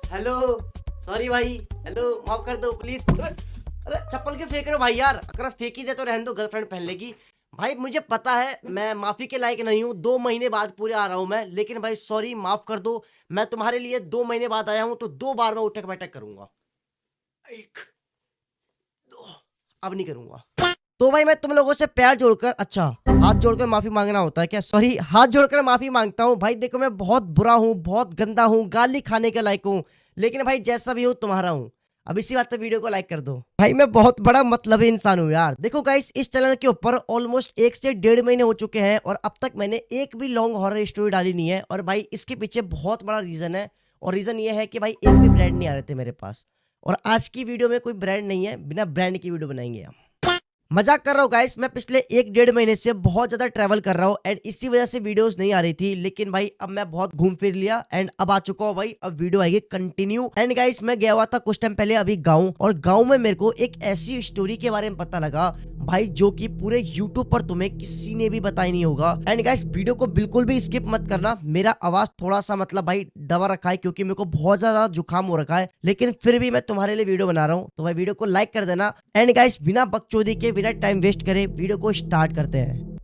Hello. Sorry भाई। Hello, माफ कर दो प्लीज। अरे चप्पल क्यों फेंक रहे हो भाई यार? अगर फेंक ही दे तो रहने दो, गर्लफ्रेंड पहन लेगी। भाई मुझे पता है मैं माफी के लायक नहीं हूँ, 2 महीने बाद पूरे आ रहा हूँ मैं, लेकिन भाई सॉरी, माफ कर दो। मैं तुम्हारे लिए 2 महीने बाद आया हूँ तो 2 बार मैं उठक बैठक करूंगा। एक, दो, अब नहीं करूंगा। तो भाई मैं तुम लोगों से पैर जोड़कर, अच्छा हाथ जोड़कर माफी मांगना होता है क्या? सॉरी, हाथ जोड़कर माफी मांगता हूँ भाई। देखो मैं बहुत बुरा हूँ, बहुत गंदा हूँ, गाली खाने के लायक हूँ, लेकिन भाई जैसा भी हूँ तुम्हारा हूँ। अब इसी बात पे वीडियो को लाइक कर दो भाई। मैं बहुत बड़ा मतलबी इंसान हूँ यार। देखो गाइस, इस चैनल के ऊपर ऑलमोस्ट 1 से 1.5 महीने हो चुके हैं और अब तक मैंने एक भी लॉन्ग हॉरर स्टोरी डाली नहीं है। और भाई इसके पीछे बहुत बड़ा रीजन है, और रीजन ये है कि भाई एक भी ब्रांड नहीं आ रहे थे मेरे पास। और आज की वीडियो में कोई ब्रांड नहीं है, बिना ब्रांड की वीडियो बनाएंगे हम। मजाक कर रहा हूँ गाइस, मैं पिछले 1 से 1.5 महीने से बहुत ज्यादा ट्रैवल कर रहा हूँ एंड इसी वजह से वीडियोस नहीं आ रही थी। लेकिन भाई अब मैं बहुत घूम फिर लिया एंड अब आ चुका हूँ भाई। अब वीडियो आएगी कंटिन्यू। एंड गाइस मैं गया हुआ था कुछ टाइम पहले अभी गाँव, और गाँव में मेरे को एक ऐसी स्टोरी के बारे में पता लगा भाई, जो कि पूरे यूट्यूब पर तुम्हें किसी ने भी बताया नहीं होगा। एंड गाइस वीडियो को बिल्कुल भी स्किप मत करना। मेरा आवाज थोड़ा सा मतलब भाई दबा रखा है क्योंकि मेरे को बहुत ज्यादा जुकाम हो रखा है, लेकिन फिर भी मैं तुम्हारे लिए वीडियो बना रहा हूँ, तो भाई वीडियो को लाइक कर देना। एंड गाइस बिना बकचोदी के, बिना टाइम वेस्ट करे वीडियो को स्टार्ट करते हैं।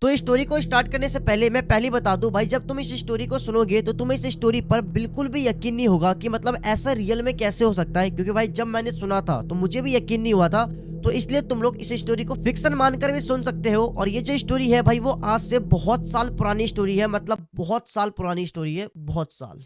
तो इस स्टोरी को स्टार्ट करने से पहले मैं पहले बता दूं भाई, जब तुम इस स्टोरी को सुनोगे तो तुम्हें इस स्टोरी पर बिल्कुल भी यकीन नहीं होगा कि मतलब ऐसा रियल में कैसे हो सकता है। क्योंकि भाई जब मैंने सुना था तो मुझे भी यकीन नहीं हुआ था, तो इसलिए तुम लोग इस स्टोरी को फिक्शन मानकर भी सुन सकते हो। और ये जो स्टोरी है भाई, वो आज से बहुत साल पुरानी स्टोरी है, मतलब बहुत साल पुरानी स्टोरी है, बहुत साल।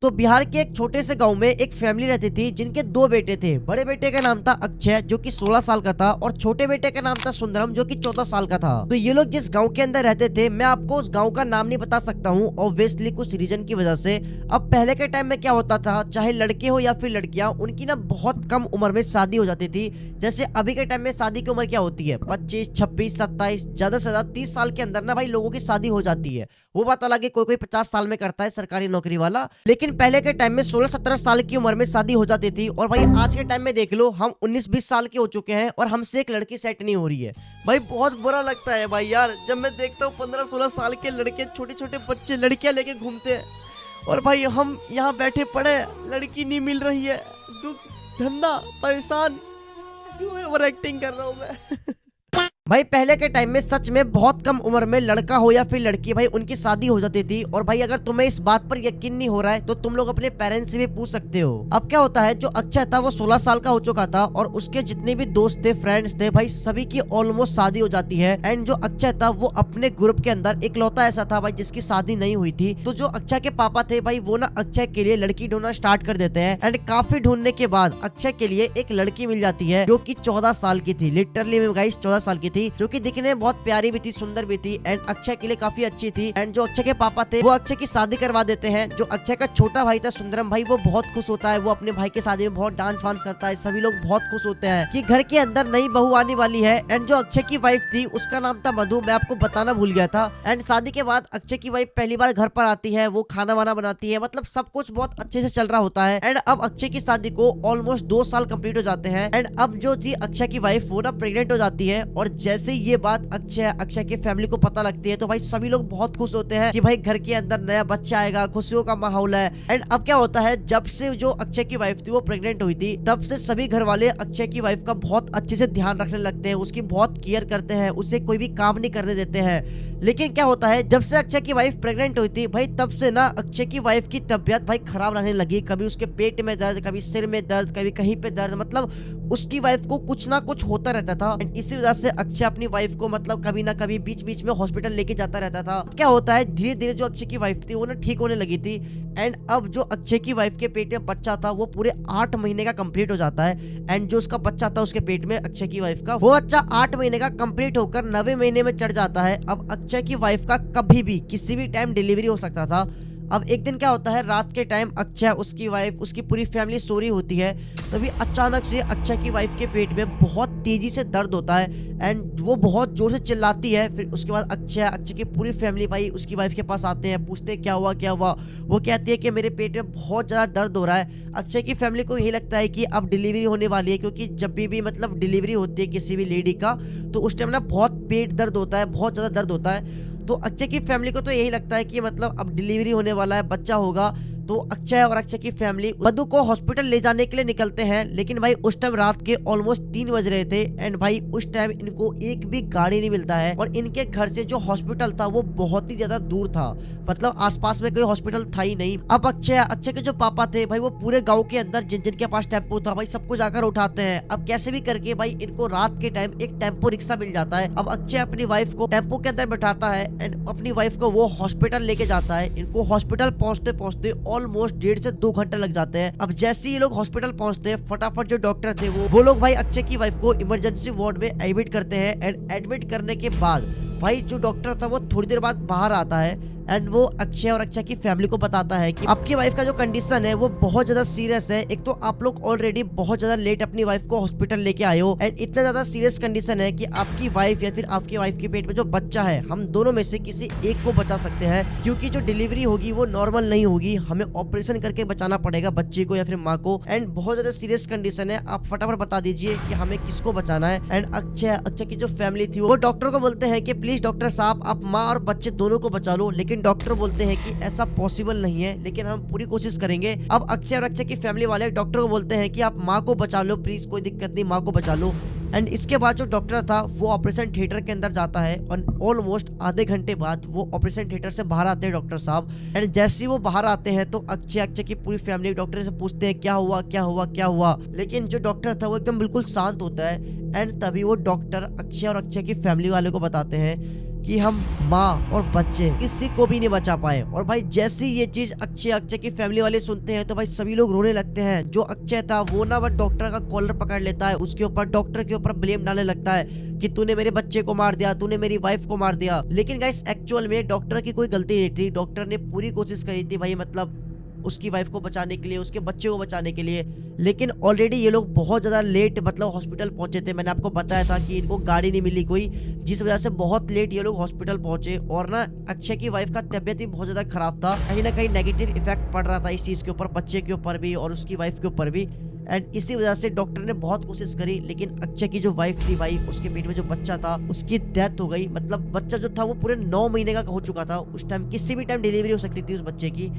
तो बिहार के एक छोटे से गांव में एक फैमिली रहती थी जिनके 2 बेटे थे। बड़े बेटे का नाम था अक्षय जो कि 16 साल का था, और छोटे बेटे का नाम था सुंदरम जो कि 14 साल का था। तो ये लोग जिस गांव के अंदर रहते थे, मैं आपको उस गांव का नाम नहीं बता सकता हूँ ऑब्वियसली कुछ रीजन की वजह से। अब पहले के टाइम में क्या होता था, चाहे लड़के हो या फिर लड़कियां, उनकी ना बहुत कम उम्र में शादी हो जाती थी। जैसे अभी के टाइम में शादी की उम्र क्या होती है, 25, 26, 27, ज्यादा से ज्यादा 30 साल के अंदर ना भाई लोगों की शादी हो जाती है। वो बात अलग है, कोई कोई 50 साल में करता है सरकारी नौकरी वाला, लेकिन पहले के टाइम में 16-17 साल की उम्र में शादी हो जाती थी। और भाई आज के टाइम में देख लो, हम 19-20 साल के हो चुके हैं और हमसे एक लड़की सेट नहीं हो रही है। भाई बहुत बुरा लगता है भाई यार, जब मैं देखता हूँ 15-16 साल के लड़के, छोटे छोटे बच्चे लड़कियां लेके घूमते हैं, और भाई हम यहाँ बैठे पड़े, लड़की नहीं मिल रही है, दुख, धंधा, परेशान, क्यों ओवर एक्टिंग कर रहा हूँ मैं? भाई पहले के टाइम में सच में बहुत कम उम्र में लड़का हो या फिर लड़की, भाई उनकी शादी हो जाती थी। और भाई अगर तुम्हें इस बात पर यकीन नहीं हो रहा है तो तुम लोग अपने पेरेंट्स से भी पूछ सकते हो। अब क्या होता है, जो अक्षय था वो 16 साल का हो चुका था, और उसके जितने भी दोस्त थे, फ्रेंड्स थे, भाई सभी की ऑलमोस्ट शादी हो जाती है। एंड जो अक्षय था वो अपने ग्रुप के अंदर इकलौता ऐसा था भाई जिसकी शादी नहीं हुई थी। तो जो अक्षय के पापा थे भाई, वो ना अक्षय के लिए लड़की ढूंढना स्टार्ट कर देते हैं। एंड काफी ढूंढने के बाद अक्षय के लिए एक लड़की मिल जाती है जो की 14 साल की थी, लिटरली में गाइस 14 साल की थी, जो की दिखने में बहुत प्यारी भी थी, सुंदर भी थी, एंड अक्षय के लिए काफी अच्छी थी। एंड जो अक्षय के पापा थे वो अक्षय की शादी करवा देते हैं। जो अक्षय का छोटा भाई था सुंदरम भाई, वो बहुत खुश होता है, वो अपने भाई के शादी में बहुत डांस वांस करता है, सभी लोग बहुत खुश होते हैं कि घर के अंदर नई बहू आने वाली है। एंड जो अक्षय की वाइफ थी उसका नाम था मधु, मैं आपको बताना भूल गया था। एंड शादी के बाद अक्षय की वाइफ पहली बार घर पर आती है, वो खाना वाना बनाती है, मतलब सब कुछ बहुत अच्छे से चल रहा होता है। एंड अब अक्षय की शादी को ऑलमोस्ट 2 साल कंप्लीट हो जाते हैं। एंड अब जो थी अक्षय की वाइफ वो ना प्रेग्नेंट हो जाती है, और जैसे ये बात अक्षय की फैमिली को पता लगती है तो भाई सभी लोग बहुत खुश होते हैं कि भाई घर के अंदर नया बच्चा आएगा, खुशियों का माहौल है। एंड अब क्या होता है, जब से जो अक्षय की वाइफ थी वो प्रेग्नेंट हुई थी, तब से सभी घर वाले अक्षय की वाइफ का बहुत अच्छे से ध्यान रखने लगते हैं, उसकी बहुत केयर करते हैं, उसे कोई भी काम नहीं करने देते हैं। लेकिन क्या होता है, जब से अक्षय की वाइफ प्रेग्नेंट हुई थी भाई, तब से ना अक्षय की वाइफ की तबीयत भाई खराब रहने लगी। कभी उसके पेट में दर्द, कभी सिर में दर्द, कभी कहीं पे दर्द, मतलब उसकी वाइफ को कुछ ना कुछ होता रहता था। इसी वजह से अक्षय अपनी वाइफ को मतलब कभी ना कभी बीच बीच में हॉस्पिटल लेके जाता रहता था। क्या होता है, धीरे धीरे जो अक्षय की वाइफ थी वो ना ठीक होने लगी थी। एंड अब जो अक्षय की वाइफ के पेट में बच्चा था वो पूरे 8 महीने का कंप्लीट हो जाता है। एंड जो उसका बच्चा था उसके पेट में अक्षय की वाइफ का, वो बच्चा 8 महीने का कंप्लीट होकर 9वें महीने में चढ़ जाता है। अब अक्षय की वाइफ का कभी भी किसी भी टाइम डिलीवरी हो सकता था। अब एक दिन क्या होता है, रात के टाइम अक्षय, उसकी वाइफ, उसकी पूरी फैमिली सो रही होती है, तभी अचानक से अक्षय की वाइफ के पेट में बहुत तेजी से दर्द होता है। एंड वो बहुत जोर से चिल्लाती है। फिर उसके बाद अक्षय की पूरी फैमिली भाई उसकी वाइफ के पास आते हैं, पूछते हैं क्या हुआ क्या हुआ। वो कहती है कि मेरे पेट में बहुत ज्यादा दर्द हो रहा है। अक्षय की फैमिली को यही लगता है कि अब डिलीवरी होने वाली है, क्योंकि जब भी मतलब डिलीवरी होती है किसी भी लेडी का, तो उस टाइम ना बहुत पेट दर्द होता है, बहुत ज्यादा दर्द होता है। तो अक्षय की फैमिली को तो यही लगता है कि मतलब अब डिलीवरी होने वाला है, बच्चा होगा। तो अक्षय और अक्षय की फैमिली मधु को हॉस्पिटल ले जाने के लिए निकलते हैं, लेकिन भाई उस टाइम रात के ऑलमोस्ट 3 बज रहे थे एंड भाई उस टाइम इनको एक भी गाड़ी नहीं मिलता है और इनके घर से जो हॉस्पिटल था वो बहुत ही ज्यादा दूर था, मतलब आसपास में कोई हॉस्पिटल था ही नहीं। अब अक्षय के जो पापा थे भाई वो पूरे गाँव के अंदर जिन जिन के पास टेम्पो था भाई सबको जाकर उठाते हैं। अब कैसे भी करके भाई इनको रात के टाइम एक टेम्पो रिक्शा मिल जाता है। अब अक्षय अपनी वाइफ को टेम्पो के अंदर बैठाता है एंड अपनी वाइफ को वो हॉस्पिटल लेके जाता है। इनको हॉस्पिटल पहुंचते पहुंचते ऑलमोस्ट 1.5 से 2 घंटे लग जाते हैं। अब जैसे ही ये लोग हॉस्पिटल पहुंचते हैं फटाफट जो डॉक्टर थे वो लोग भाई अक्षय की वाइफ को इमरजेंसी वार्ड में एडमिट करते हैं एंड एडमिट करने के बाद भाई जो डॉक्टर था वो थोड़ी देर बाद बाहर आता है एंड वो अक्षय और अक्षय की फैमिली को बताता है कि आपकी वाइफ का जो कंडीशन है वो बहुत ज्यादा सीरियस है। एक तो आप लोग ऑलरेडी बहुत ज्यादा लेट अपनी वाइफ को हॉस्पिटल लेके आए हो एंड इतना ज्यादा सीरियस कंडीशन है कि आपकी वाइफ या फिर आपकी वाइफ के पेट में जो बच्चा है हम दोनों में से किसी एक को बचा सकते हैं, क्योंकि जो डिलीवरी होगी वो नॉर्मल नहीं होगी, हमें ऑपरेशन करके बचाना पड़ेगा बच्चे को या फिर माँ को एंड बहुत ज्यादा सीरियस कंडीशन है। आप फटाफट बता दीजिए कि हमें किसको बचाना है। एंड अक्षय की जो फैमिली थी वो डॉक्टर को बोलते हैं कि प्लीज डॉक्टर साहब आप माँ और बच्चे दोनों को बचा लो, लेकिन डॉक्टर बोलते हैं कि ऐसा पॉसिबल नहीं है, लेकिन हम पूरी कोशिश करेंगे। अब अक्षय और अक्षय की फैमिली वाले डॉक्टर को बोलते हैं कि आप माँ को बचा लो प्लीज, कोई दिक्कत नहीं, माँ को बचा लो। एंड इसके बाद जो डॉक्टर था वो ऑपरेशन थिएटर के अंदर जाता है और ऑलमोस्ट आधे घंटे बाद वो ऑपरेशन थिएटर से बाहर आते हैं डॉक्टर साहब। एंड जैसे ही वो बाहर आते हैं तो अक्षय की पूरी फैमिली डॉक्टर से पूछते हैं क्या हुआ क्या हुआ क्या हुआ, लेकिन जो डॉक्टर था वो एकदम बिल्कुल शांत होता है एंड तभी वो डॉक्टर अक्षय और अक्षय की फैमिली वाले को बताते हैं कि हम माँ और बच्चे किसी को भी नहीं बचा पाए। और भाई जैसे ही ये चीज अक्षय की फैमिली वाले सुनते हैं तो भाई सभी लोग रोने लगते हैं। जो अक्षय था वो ना वह डॉक्टर का कॉलर पकड़ लेता है, उसके ऊपर डॉक्टर के ऊपर ब्लेम डालने लगता है कि तूने मेरे बच्चे को मार दिया, तूने मेरी वाइफ को मार दिया। लेकिन गाइस एक्चुअल में डॉक्टर की कोई गलती नहीं थी, डॉक्टर ने पूरी कोशिश करी थी भाई मतलब उसकी वाइफ को बचाने के लिए, उसके बच्चे को बचाने के लिए, लेकिन ऑलरेडी ये लोग बहुत ज्यादा लेट मतलब हॉस्पिटल पहुंचे थे। मैंने आपको बताया था कि इनको गाड़ी नहीं मिली कोई, जिस वजह से बहुत लेट ये लोग हॉस्पिटल पहुंचे। और ना अक्षय की वाइफ का तबियत भी बहुत ज्यादा खराब था, कहीं ना कहीं नेगेटिव इफेक्ट पड़ रहा था इस चीज के ऊपर, बच्चे के ऊपर भी और उसकी वाइफ के ऊपर भी। एंड इसी वजह से डॉक्टर ने बहुत कोशिश करी, लेकिन अक्षय की जो वाइफ थी भाई उसके पेट में जो बच्चा था उसकी डेथ हो गई। मतलब बच्चा जो था वो पूरे 9 महीने का हो चुका था, उस टाइम किसी भी टाइम डिलीवरी हो सकती थी उस बच्चे की।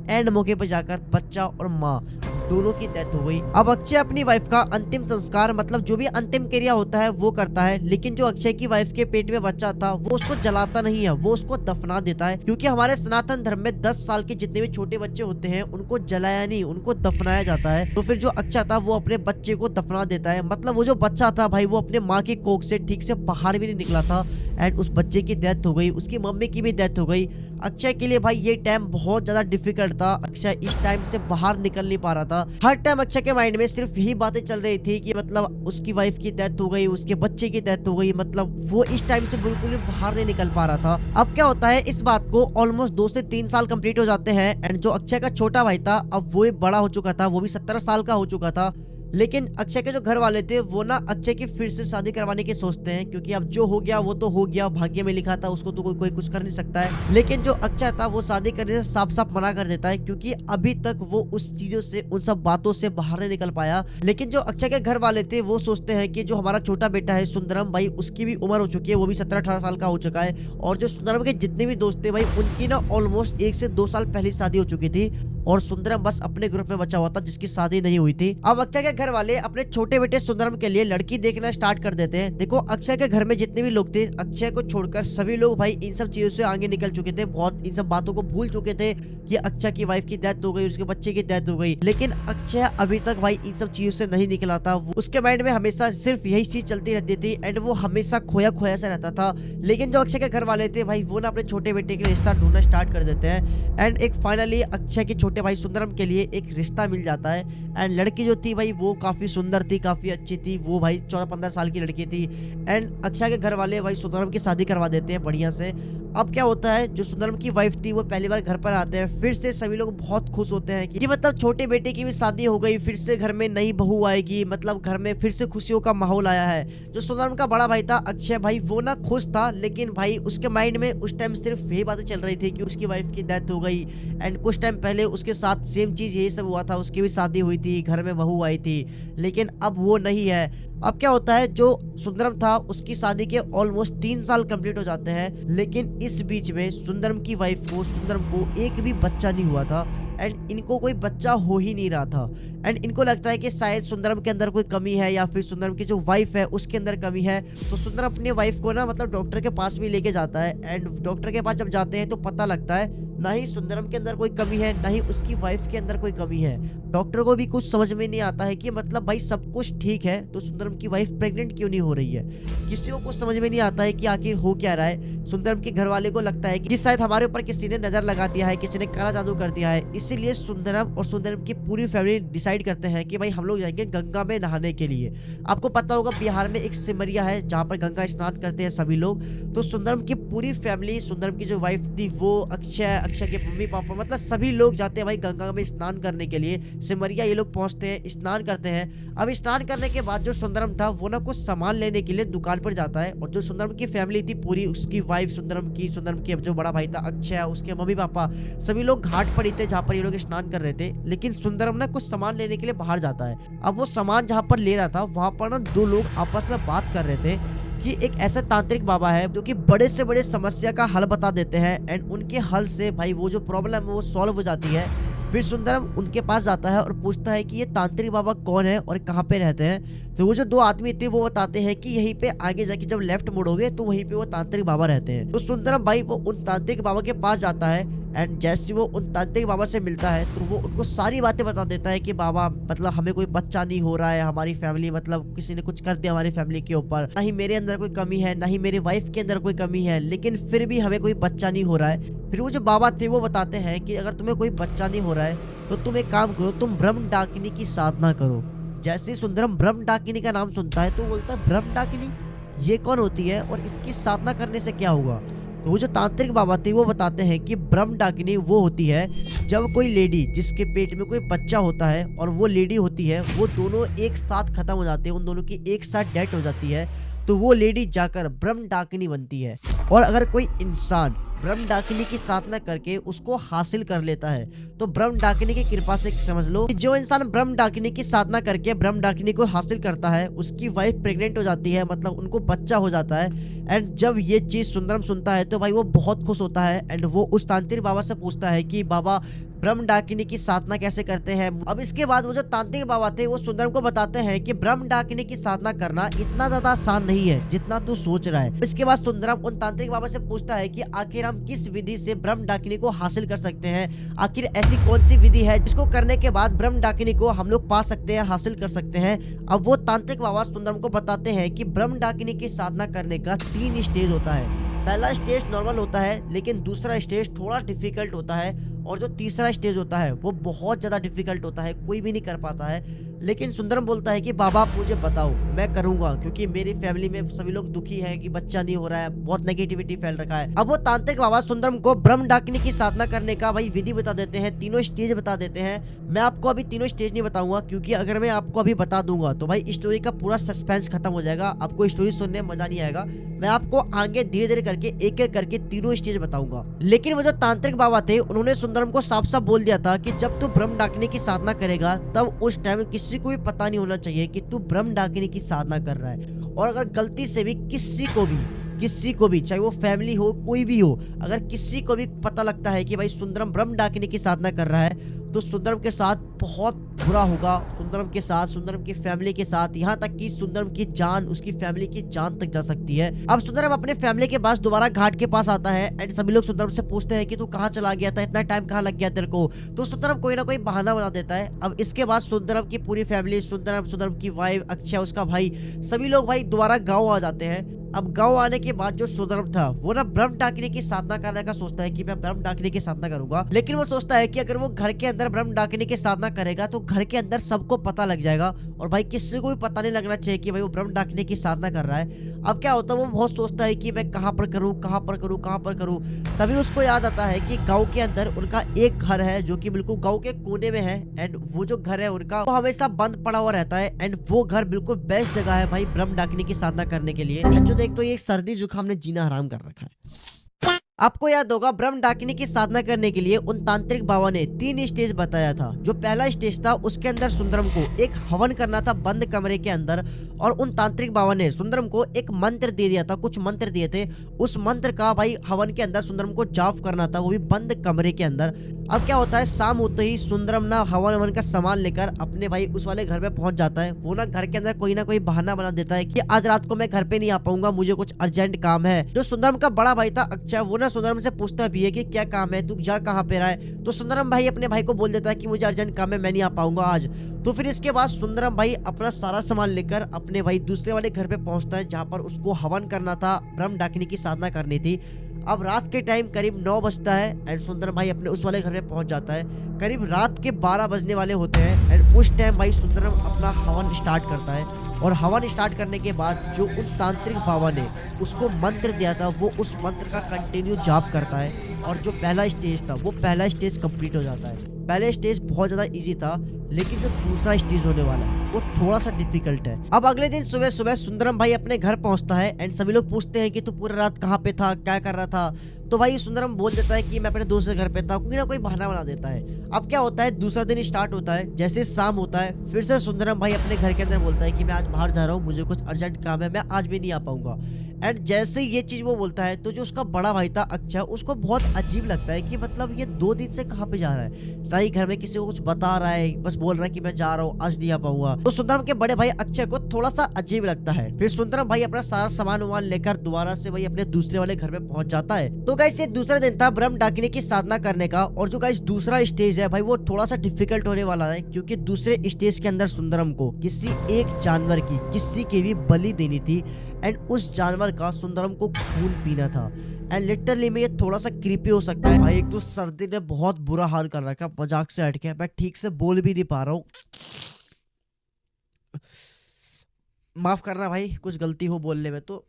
एंड मौके पर जाकर बच्चा और माँ दोनों की डेथ हो गई। अब अक्षय अपनी वाइफ का अंतिम संस्कार मतलब जो भी अंतिम क्रिया होता है वो करता है, लेकिन जो अक्षय की वाइफ के पेट में बच्चा था वो उसको जलाता नहीं है, वो उसको दफना देता है, क्योंकि हमारे सनातन धर्म में 10 साल के जितने भी छोटे बच्चे होते हैं उनको जलाया नहीं, उनको दफनाया जाता है। तो फिर जो अक्षय था वो अपने बच्चे को दफना देता है, मतलब वो जो बच्चा था भाई वो अपने माँ की कोख से ठीक से बाहर भी नहीं निकला था एंड उस बच्चे की डेथ हो गई, उसकी मम्मी की भी डेथ हो गई। अक्षय के लिए भाई ये टाइम बहुत ज्यादा डिफिकल्ट था, अक्षय इस टाइम से बाहर निकल नहीं पा रहा था। हर टाइम अक्षय के माइंड में सिर्फ यही बातें चल रही थी कि मतलब उसकी वाइफ की डेथ हो गई, उसके बच्चे की डेथ हो गई, मतलब वो इस टाइम से बिल्कुल भी बाहर नहीं निकल पा रहा था। अब क्या होता है, इस बात को ऑलमोस्ट 2 से 3 साल कंप्लीट हो जाते हैं एंड जो अक्षय का छोटा भाई था अब वो बड़ा हो चुका था, वो भी 17 साल का हो चुका था। लेकिन अक्षय के जो घर वाले थे वो ना अक्षय की फिर से शादी करवाने की सोचते हैं, क्योंकि अब जो हो गया वो तो हो गया, भाग्य में लिखा था, उसको तो कोई कुछ कर नहीं सकता है। लेकिन जो अक्षय था वो शादी करने से साफ साफ मना कर देता है, क्योंकि अभी तक वो उस चीजों से, उन सब बातों से बाहर नहीं निकल पाया। लेकिन जो अक्षय के घर वाले थे वो सोचते हैं कि जो हमारा छोटा बेटा है सुंदरम भाई, उसकी भी उम्र हो चुकी है, वो भी 17-18 साल का हो चुका है, और जो सुंदरम के जितने भी दोस्त थे भाई उनकी ना ऑलमोस्ट 1 से 2 साल पहले शादी हो चुकी थी और सुंदरम बस अपने ग्रुप में बचा हुआ था जिसकी शादी नहीं हुई थी। अब अक्षय के घर वाले अपने छोटे बेटे सुंदरम के लिए लड़की देखना स्टार्ट कर देते हैं। देखो अक्षय के घर में जितने भी लोग थे, अक्षय को छोड़कर सभी लोग भाई इन सब चीजों से आगे निकल चुके थे, बहुत इन सब बातों को भूल चुके थे कि अक्षय की वाइफ की डेथ हो गई, उसके बच्चे की डेथ हो गई। लेकिन अक्षय अभी तक भाई इन सब चीजों से नहीं निकला था, उसके माइंड में हमेशा सिर्फ यही चीज चलती रहती थी एंड वो हमेशा खोया खोया सा रहता था। लेकिन जो अक्षय के घर वाले थे भाई वो ना अपने छोटे बेटे के लिए रिश्ता ढूंढना स्टार्ट कर देते हैं एंड एक फाइनली अक्षय के छोटे भाई सुंदरम के लिए एक रिश्ता मिल जाता है। एंड लड़की जो थी भाई वो काफी सुंदर थी, काफी अच्छी थी, वो भाई 14-15 साल की लड़की थी एंड अक्षय के घर वाले भाई सुंदरम की शादी करवा देते हैं बढ़िया से। अब क्या होता है, जो सुंदरम की वाइफ थी वो पहली बार घर पर आते हैं, फिर से सभी लोग बहुत खुश होते हैं कि मतलब छोटे बेटे की भी शादी हो गई, फिर से घर में नई बहू आएगी, मतलब घर में फिर से खुशियों का माहौल आया है। जो सुंदरम का बड़ा भाई था अक्षय भाई वो ना खुश था, लेकिन भाई उसके माइंड में उस टाइम सिर्फ यही बातें चल रही थी कि उसकी वाइफ की डेथ हो गई एंड कुछ टाइम पहले उसके साथ सेम चीज यही सब हुआ था, उसकी भी शादी हुई थी, घर में बहू आई थी, लेकिन अब वो नहीं है। अब क्या होता है, जो सुंदरम था उसकी शादी के ऑलमोस्ट 3 साल कंप्लीट हो जाते हैं, लेकिन इस बीच में सुंदरम की वाइफ को, सुंदरम को एक भी बच्चा नहीं हुआ था एंड इनको कोई बच्चा हो ही नहीं रहा था। एंड इनको लगता है कि शायद सुंदरम के अंदर कोई कमी है या फिर सुंदरम की जो वाइफ है उसके अंदर कमी है। तो सुंदरम अपनी वाइफ को ना मतलब डॉक्टर के पास भी लेके जाता है एंड डॉक्टर के पास जब जाते हैं तो पता लगता है ना ही सुंदरम के अंदर कोई कमी है, ना ही उसकी वाइफ के अंदर कोई कमी है। डॉक्टर को भी कुछ समझ में नहीं आता है कि मतलब भाई सब कुछ ठीक है तो सुंदरम की वाइफ प्रेग्नेंट क्यों नहीं हो रही है। किसी को कुछ समझ में नहीं आता है कि आखिर हो क्या रहा है। सुंदरम के घर वाले को लगता है कि शायद हमारे ऊपर किसी ने नजर लगा दिया है, किसी ने काला जादू कर दिया है। इसीलिए सुंदरम और सुंदरम की पूरी फैमिली डिसाइड करते हैं कि भाई हम लोग जाएंगे गंगा में नहाने के लिए। आपको पता होगा बिहार में एक सिमरिया है जहाँ पर गंगा स्नान करते हैं सभी लोग। तो सुंदरम की पूरी फैमिली, सुंदरम की जो वाइफ थी वो, अक्षय के मम्मी पापा, मतलब सभी लोग जाते हैं भाई गंगा में स्नान करने के लिए। सिमरिया ये लोग पहुंचते हैं, स्नान करते हैं। अब स्नान करने के बाद जो सुंदरम था वो ना कुछ सामान लेने के लिए दुकान पर जाता है और जो सुंदरम की फैमिली थी पूरी, उसकी वाइफ सुंदरम की जो बड़ा भाई था अक्षय, उसके मम्मी पापा, सभी लोग घाट पर ही थे जहाँ पर ये लोग स्नान कर रहे थे। लेकिन सुंदरम ना कुछ सामान लेने के लिए बाहर जाता है। अब वो सामान जहाँ पर ले रहा था वहां पर ना दो लोग आपस में बात कर रहे थे कि एक ऐसा तांत्रिक बाबा है जो कि बड़े से बड़े समस्या का हल बता देते हैं एंड उनके हल से भाई वो जो प्रॉब्लम है वो सॉल्व हो जाती है। फिर सुंदरम उनके पास जाता है और पूछता है कि ये तांत्रिक बाबा कौन है और कहाँ पे रहते हैं। तो वो जो दो आदमी थे वो बताते हैं कि यहीं पे आगे जाके जब लेफ्ट मुड़ोगे तो वहीं पे वो तांत्रिक बाबा रहते हैं। तो सुंदरम भाई वो उन तांत्रिक बाबा के पास जाता है एंड जैसे वो उन तांत्रिक बाबा से मिलता है तो वो उनको सारी बातें बता देता है कि बाबा मतलब हमें कोई बच्चा नहीं हो रहा है, हमारी फैमिली मतलब किसी ने कुछ कर दिया हमारी फैमिली के ऊपर, ना ही मेरे अंदर कोई कमी है, ना ही मेरी वाइफ के अंदर कोई कमी है, लेकिन फिर भी हमें कोई बच्चा नहीं हो रहा है। फिर वो जो बाबा थे वो बताते हैं कि अगर तुम्हें कोई बच्चा नहीं हो रहा है तो तुम एक काम करो, तुम ब्रह्म डाकिनी की साधना करो। जैसे ही सुंदरम ब्रह्म डाकिनी का नाम सुनता है तो बोलता है ब्रह्म डाकिनी ये कौन होती है और इसकी साधना करने से क्या होगा। तो वो जो तांत्रिक बाबा थे वो बताते हैं कि ब्रह्म डाकिनी वो होती है जब कोई लेडी जिसके पेट में कोई बच्चा होता है और वो लेडी होती है वो दोनों एक साथ खत्म हो जाते हैं, उन दोनों की एक साथ डेथ हो जाती है तो वो लेडी जाकर ब्रह्म डाकिनी बनती है। और अगर कोई इंसान ब्रह्म डाकिनी की साधना करके उसको हासिल कर लेता है तो ब्रह्म डाकिनी की कृपा से समझ लो कि जो इंसान ब्रह्म डाकिनी की साधना करके ब्रह्म डाकिनी को हासिल करता है उसकी वाइफ प्रेग्नेंट हो जाती है, मतलब उनको बच्चा हो जाता है। एंड जब ये चीज सुंदरम सुनता है तो भाई वो बहुत खुश होता है एंड वो उस तांत्रिक बाबा से पूछता है कि बाबा ब्रह्म डाकिनी की साधना कैसे करते हैं। अब इसके बाद वो जो तांत्रिक बाबा थे वो सुंदरम को बताते हैं कि ब्रह्म डाकिनी की साधना करना इतना ज्यादा आसान नहीं है जितना तू सोच रहा है। इसके बाद सुंदरम उन तांत्रिक बाबा से पूछता है कि आखिर हम किस विधि से ब्रह्म डाकिनी को हासिल कर सकते हैं, आखिर ऐसी कौन सी विधि है जिसको करने के बाद ब्रह्म डाकिनी को हम लोग पा सकते हैं, हासिल कर सकते हैं। अब वो तांत्रिक बाबा सुंदरम को बताते हैं कि ब्रह्म डाकिनी की साधना करने का 3 स्टेज होता है। पहला स्टेज नॉर्मल होता है लेकिन दूसरा स्टेज थोड़ा डिफिकल्ट होता है और जो तीसरा स्टेज होता है वो बहुत ज्यादा डिफिकल्ट होता है, कोई भी नहीं कर पाता है। लेकिन सुंदरम बोलता है कि बाबा आप मुझे बताओ, मैं करूंगा क्योंकि मेरी फैमिली में सभी लोग दुखी हैं कि बच्चा नहीं हो रहा है, बहुत नेगेटिविटी फैल रखा है। अब वो तांत्रिक बाबा सुंदरम को ब्रह्म डाकिनी की साधना करने का भाई विधि बता देते हैं, 3 स्टेज बता देते हैं। मैं आपको अभी 3 स्टेज नहीं बताऊंगा क्योंकि अगर मैं आपको अभी बता दूंगा तो भाई स्टोरी का पूरा सस्पेंस खत्म हो जाएगा, आपको स्टोरी सुनने में मजा नहीं आएगा। मैं आपको आगे धीरे धीरे करके एक एक करके 3 स्टेज बताऊंगा। लेकिन वो जो तांत्रिक बाबा थे उन्होंने सुंदरम को साफ साफ बोल दिया था कि जब तू ब्रह्म डाकिनी की साधना करेगा तब उस टाइम किसी को भी पता नहीं होना चाहिए कि तू ब्रह्म डाकिनी की साधना कर रहा है। और अगर गलती से भी किसी को भी चाहे वो फैमिली हो कोई भी हो, अगर किसी को भी पता लगता है कि भाई सुंदरम ब्रह्म डाकिनी की साधना कर रहा है तो सुंदरम के साथ बहुत बुरा होगा, सुंदरम के साथ, सुंदरम की फैमिली के साथ, यहाँ तक कि सुंदरम की जान, उसकी फैमिली की जान तक जा सकती है। अब सुंदरम अपने फैमिली के पास दोबारा घाट के पास आता है एंड सभी लोग सुंदरम से पूछते हैं कि तू कहाँ चला गया था, इतना टाइम कहाँ लग गया तेरे को। तो सुंदरम कोई ना कोई बहाना बना देता है। अब इसके बाद सुंदरम की पूरी फैमिली, सुंदरम की वाइफ, अक्षय, उसका भाई, सभी लोग भाई दोबारा गाँव आ जाते हैं। अब गांव आने के बाद जो सुंदरम था वो ना ब्रह्म डाकिनी की साधना करने का सोचता है कि मैं ब्रह्म डाकिनी की साधना करूंगा। लेकिन वो सोचता है कि अगर वो घर के अंदर ब्रह्म डाकिनी की साधना करेगा तो घर के अंदर सबको पता लग जाएगा और भाई किसी को भी पता नहीं लगना चाहिए कि भाई वो ब्रह्म डाकिनी की साधना कर रहा है। अब क्या होता है, वो बहुत सोचता है कि मैं कहाँ पर करूँ। तभी उसको याद आता है कि गाँव के अंदर उनका एक घर है जो कि बिल्कुल गाँव के कोने में है एंड वो जो घर है उनका वो हमेशा बंद पड़ा हुआ रहता है एंड वो घर बिल्कुल बेस्ट जगह है भाई ब्रह्म डाकिनी की साधना करने के लिए। जो देख तो ये सर्दी जुकाम ने जीना हराम कर रखा है। आपको याद होगा ब्रह्म डाकिनी की साधना करने के लिए उन तांत्रिक बाबा ने 3 स्टेज बताया था। जो पहला स्टेज था उसके अंदर सुंदरम को एक हवन करना था बंद कमरे के अंदर, और उन तांत्रिक बाबा ने सुंदरम को एक मंत्र दे दिया था, कुछ मंत्र दिए थे। उस मंत्र का भाई हवन के अंदर सुंदरम को जाप करना था, वो भी बंद कमरे के अंदर। अब क्या होता है, शाम होते ही सुंदरम ना हवन का सामान लेकर अपने भाई उस वाले घर पे पहुंच जाता है। वो ना घर के अंदर कोई ना कोई बहाना बना देता है कि आज रात को मैं घर पे नहीं आ पाऊंगा, मुझे कुछ अर्जेंट काम है। जो सुंदरम का बड़ा भाई था अक्षय, वो ना सुंदरम से पूछता भी है कि क्या काम है, तू जा कहाँ पे रहा है। तो सुंदरम भाई अपने भाई को बोल देता है कि मुझे अर्जेंट काम है, मैं नहीं आ पाऊंगा आज। तो फिर इसके बाद सुंदरम भाई अपना सारा सामान लेकर अपने भाई दूसरे वाले घर पे पहुंचता है, जहाँ पर उसको हवन करना था, ब्रह्म डाकिनी की साधना करनी थी। अब रात के टाइम करीब 9 बजता है एंड सुंदरम भाई अपने उस वाले घर में पहुंच जाता है। करीब रात के 12 बजने वाले होते हैं एंड उस टाइम भाई सुंदरम अपना हवन स्टार्ट करता है। और हवन स्टार्ट करने के बाद जो उन तांत्रिक बाबा ने उसको मंत्र दिया था, वो उस मंत्र का कंटिन्यू जाप करता है। और जो पहला स्टेज था वो पहला स्टेज कंप्लीट हो जाता है। पहले स्टेज बहुत ज्यादा इजी था, लेकिन जो दूसरा स्टेज होने वाला है वो थोड़ा सा डिफिकल्ट है। अब अगले दिन सुबह सुबह सुंदरम भाई अपने घर पहुंचता है एंड सभी लोग पूछते हैं कि तू पूरी रात कहाँ पे था, क्या कर रहा था। तो भाई सुंदरम बोल देता है कि मैं अपने दोस्त के घर पे था, कोई ना कोई बहाना बना देता है। अब क्या होता है, दूसरा दिन स्टार्ट होता है। जैसे शाम होता है फिर से सुंदरम भाई अपने घर के अंदर बोलता है कि मैं आज बाहर जा रहा हूँ, मुझे कुछ अर्जेंट काम है, मैं आज भी नहीं आ पाऊंगा। एंड जैसे ही ये चीज वो बोलता है तो जो उसका बड़ा भाई था अक्षय, उसको बहुत अजीब लगता है कि मतलब ये 2 दिन से कहाँ पे जा रहा है, ना ही घर में किसी को कुछ बता रहा है, बस बोल रहा है कि मैं जा रहा हूँ, आज नहीं आ पाऊंगा। तो सुंदरम के बड़े भाई अक्षय को थोड़ा सा अजीब लगता है। फिर सुंदरम भाई अपना सारा सामान वामान लेकर दोबारा से भाई अपने दूसरे वाले घर में पहुंच जाता है। तो गाइस ये दूसरा दिन था ब्रह्म डाकिनी की साधना करने का। और जो गाइस दूसरा स्टेज है भाई वो थोड़ा सा डिफिकल्ट होने वाला है, क्योंकि दूसरे स्टेज के अंदर सुंदरम को किसी एक जानवर की किसी की भी बलि देनी थी एंड उस जानवर का सुंदरम को खून पीना था। एंड लिटरली में ये थोड़ा सा क्रीपी हो सकता है भाई। एक तो सर्दी ने बहुत बुरा हाल कर रखा है, मजाक से हटके मैं ठीक से बोल भी नहीं पा रहा हूँ, माफ करना भाई कुछ गलती हो बोलने में। तो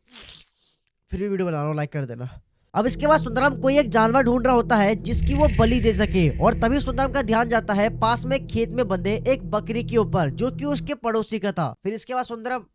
फिर भी वीडियो बना रहा हूँ, लाइक कर देना। अब इसके बाद सुंदरम कोई एक जानवर ढूंढ रहा होता है जिसकी वो बलि दे सके, और तभी सुंदरम का ध्यान जाता है पास में खेत में बंधे एक बकरी के ऊपर, जो कि उसके पड़ोसी का था। फिर इसके बाद सुंदरम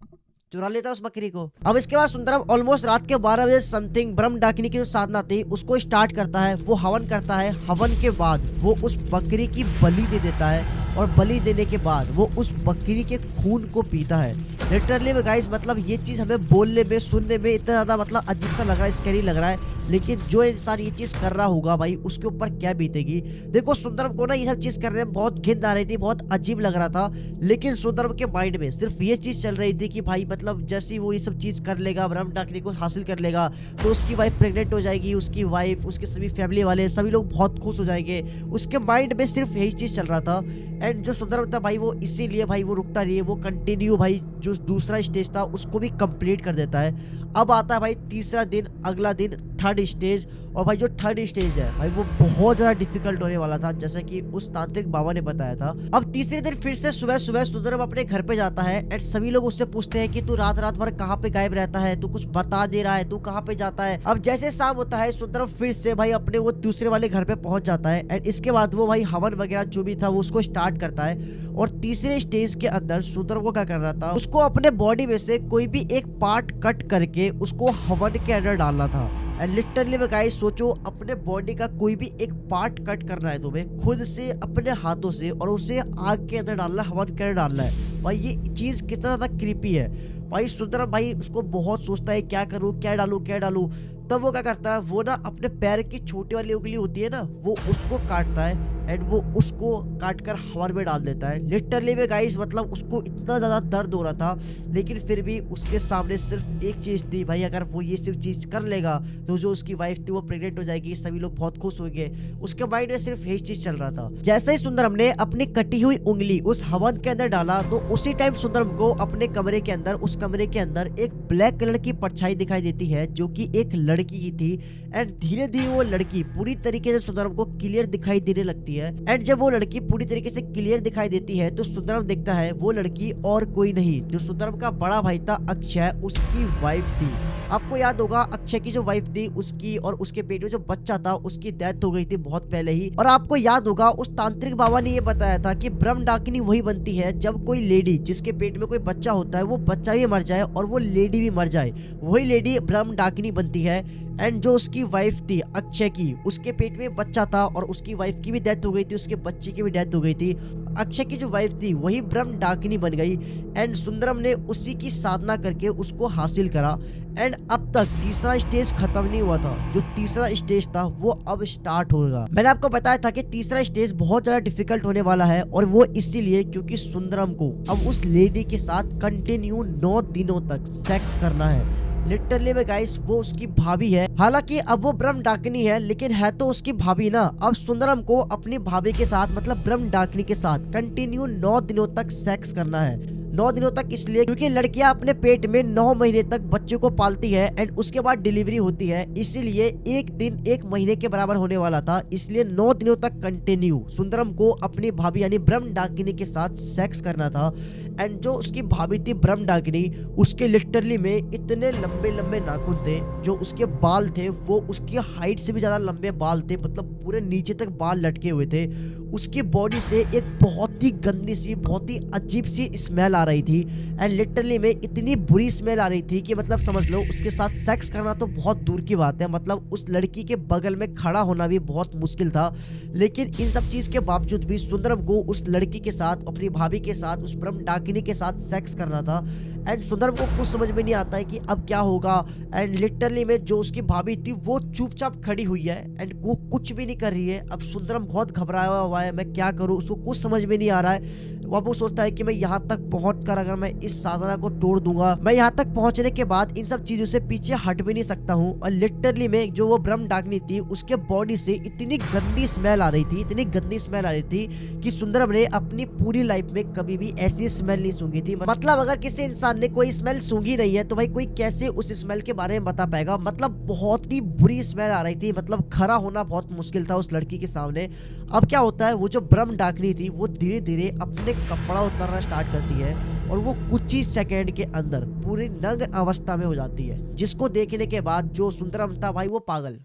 चुरा लेता है उस बकरी को। अब इसके बाद सुंदरम ऑलमोस्ट रात के 12 बजे समथिंग ब्रह्म डाकिनी की जो साधना थी उसको स्टार्ट करता है। वो हवन करता है, हवन के बाद वो उस बकरी की बलि दे देता है, और बलि देने के बाद वो उस बकरी के खून को पीता है। लिटरली में गाइस मतलब ये चीज हमें बोलने में सुनने में इतना ज्यादा मतलब अजीब सा लग रहा है, स्कैरी लग रहा है, लेकिन जो इंसान ये चीज कर रहा होगा भाई उसके ऊपर क्या बीतेगी। देखो सुंदरम को ना ये सब चीज करने में बहुत घिन आ रही थी, बहुत अजीब लग रहा था, लेकिन सुंदरम के माइंड में सिर्फ ये चीज चल रही थी कि भाई मतलब जैसे ही वो ये सब चीज कर लेगा, ब्रह्म डाकिनी को हासिल कर लेगा, तो उसकी वाइफ प्रेग्नेंट हो जाएगी, उसकी वाइफ, उसके सभी फैमिली वाले सभी लोग बहुत खुश हो जाएंगे। उसके माइंड में सिर्फ यही चीज चल रहा था। एंड जो सुंदरम था भाई वो इसीलिए भाई वो रुकता नहीं है, वो कंटिन्यू भाई जो दूसरा स्टेज था उसको भी कंप्लीट कर देता है। अब आता है भाई तीसरा दिन, अगला दिन थर्ड स्टेज। और भाई जो थर्ड स्टेज है भाई वो बहुत ज्यादा डिफिकल्ट होने वाला था, जैसा कि उस तांत्रिक बाबा ने बताया था। अब तीसरे दिन फिर से सुबह सुबह सुंदरम अपने घर पे जाता है एंड सभी लोग उससे पूछते हैं कि तू रात रात भर कहाँ पे गायब रहता है, तू कुछ बता दे रहा है, तू कहाँ पे जाता है। अब जैसे शाम होता है सुंदरम फिर से भाई अपने वो दूसरे वाले घर पे पहुंच जाता है एंड इसके बाद वो भाई हवन वगैरह जो भी था वो उसको स्टार्ट करता है। और तीसरे स्टेज के अंदर सुंदरम को क्या करना था, उसको अपने बॉडी में से कोई भी एक पार्ट कट करके उसको हवन के अंदर डालना था। एंड लिटरली में गाइस सोचो, अपने बॉडी का कोई भी एक पार्ट कट करना है तुम्हें खुद से अपने हाथों से, और उसे आग के अंदर डालना है, हवन के अंदर डालना है। भाई ये चीज कितना ज्यादा क्रीपी है भाई। सुंदरम भाई उसको बहुत सोचता है क्या करूँ, क्या डालूं, क्या डालूं। तब वो क्या करता है, वो ना अपने पैर की छोटी वाली उंगली होती है ना, वो उसको काटता है एंड वो उसको काट कर हवन में डाल देता है। लिटरली में गाइस मतलब उसको इतना ज्यादा दर्द हो रहा था, लेकिन फिर भी उसके सामने सिर्फ एक चीज थी भाई, अगर वो ये सिर्फ चीज कर लेगा तो जो उसकी वाइफ थी वो प्रेग्नेंट हो जाएगी, सभी लोग बहुत खुश होंगे। उसके माइंड में सिर्फ यही चीज चल रहा था। जैसे ही सुंदरम ने अपनी कटी हुई उंगली उस हवन के अंदर डाला, तो उसी टाइम सुंदरम को अपने कमरे के अंदर, उस कमरे के अंदर एक ब्लैक कलर की परछाई दिखाई देती है, जो कि एक लड़की की थी। एंड धीरे धीरे वो लड़की पूरी तरीके से सुंदरम को क्लियर दिखाई देने लगती है। एंड जब वो लड़की पूरी तरीके से क्लियर दिखाई देती है तो सुंदरम देखता है वो लड़की और कोई नहीं, जो सुंदरम का बड़ा भाई था अक्षय, उसकी वाइफ थी। आपको याद होगा अक्षय की जो वाइफ थी उसकी और उसके पेट में जो बच्चा था उसकी डेथ हो गई थी बहुत पहले ही। और आपको याद होगा उस तांत्रिक बाबा ने ये बताया था कि ब्रह्म डाकिनी वही बनती है जब कोई लेडी जिसके पेट में कोई बच्चा होता है वो बच्चा भी मर जाए और वो लेडी भी मर जाए, वही लेडी ब्रह्म डाकिनी बनती है। एंड जो उसकी वाइफ थी अक्षय की, उसके पेट में बच्चा था और उसकी वाइफ की भी डेथ हो गई थी, उसके बच्चे की भी डेथ हो गई थी। अक्षय की जो वाइफ थी वही ब्रह्म डाकिनी बन गई एंड सुंदरम ने उसी की साधना करके उसको हासिल करा। एंड अब तक तीसरा स्टेज खत्म नहीं हुआ था, जो तीसरा स्टेज था वो अब स्टार्ट होगा। मैंने आपको बताया था कि तीसरा स्टेज बहुत ज्यादा डिफिकल्ट होने वाला है और वो इसीलिए क्योंकि सुंदरम को अब उस लेडी के साथ कंटिन्यू 9 दिनों तक सेक्स करना है। लिटरली में गाइस वो उसकी भाभी है, हालांकि अब वो ब्रह्म डाकिनी है लेकिन है तो उसकी भाभी ना। अब सुंदरम को अपनी भाभी के साथ मतलब ब्रह्म डाकिनी के साथ कंटिन्यू 9 दिनों तक सेक्स करना है। 9 दिनों तक इसलिए क्योंकि लड़कियां अपने पेट में 9 महीने तक बच्चे को पालती है एंड उसके बाद डिलीवरी होती है, इसीलिए एक दिन 1 महीने के बराबर होने वाला था। इसलिए 9 दिनों तक कंटिन्यू सुंदरम को अपनी भाभी यानी ब्रह्म डाकिनी के साथ सेक्स करना था। एंड जो उसकी भाभी थी ब्रह्म डाकिनी, उसके लिटरली में इतने लंबे लंबे नाखून थे, जो उसके बाल थे वो उसकी हाइट से भी ज्यादा लंबे बाल थे, मतलब पूरे नीचे तक बाल लटके हुए थे। उसकी बॉडी से एक बहुत ही गंदी सी बहुत ही अजीब सी स्मेल आ रही थी एंड लिटरली में इतनी बुरी स्मेल आ रही थी कि मतलब समझ लो उसके साथ सेक्स करना तो बहुत दूर की बात है, मतलब उस लड़की के बगल में खड़ा होना भी बहुत मुश्किल था। लेकिन इन सब चीज के बावजूद भी सुंदरम को उस लड़की के साथ अपनी भाभी के साथ उस ब्रह्म डाकिनी के साथ सेक्स करना था। एंड सुंदरम को कुछ समझ में नहीं आता है कि अब क्या होगा। एंड लिटरली में जो उसकी भाभी थी वो चुपचाप खड़ी हुई है एंड वो कुछ भी नहीं कर रही है। अब सुंदरम बहुत घबराया हुआ है, मैं क्या करूं, उसको कुछ समझ में नहीं आ रहा है। अब वो सोचता है कि मैं यहाँ तक पहुंचकर अगर मैं इस साधना को तोड़ दूंगा, मैं यहाँ तक पहुंचने के बाद इन सब चीजों से पीछे हट भी नहीं सकता हूँ। और लिटरली में जो वो ब्रह्म डाकिनी थी उसके बॉडी से इतनी गंदी स्मेल आ रही थी, इतनी गंदी स्मेल आ रही थी कि सुंदरम ने अपनी पूरी लाइफ में कभी भी ऐसी स्मेल नहीं सूंघी थी। मतलब अगर किसी इंसान ने कोई स्मेल सूंघी नहीं है तो भाई कोई कैसे उस स्मेल के बारे में बता पाएगा। मतलब बहुत ही बुरी स्मेल आ रही थी, मतलब खड़ा होना बहुत मुश्किल था उस लड़की के सामने। अब क्या होता है, वो जो ब्रह्म डाकिनी थी वो धीरे धीरे अपने कपड़ा उतारना स्टार्ट करती है और वो कुछ ही सेकेंड के अंदर पूरी नग्न अवस्था में हो जाती है, जिसको देखने के बाद जो सुंदरम था भाई वो पागल,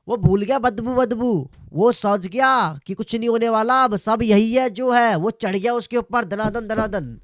वो भूल गया बदबू बदबू, वो सोच गया कि कुछ नहीं होने वाला, अब सब यही है जो है, वो चढ़ गया उसके ऊपर दनादन दनादन।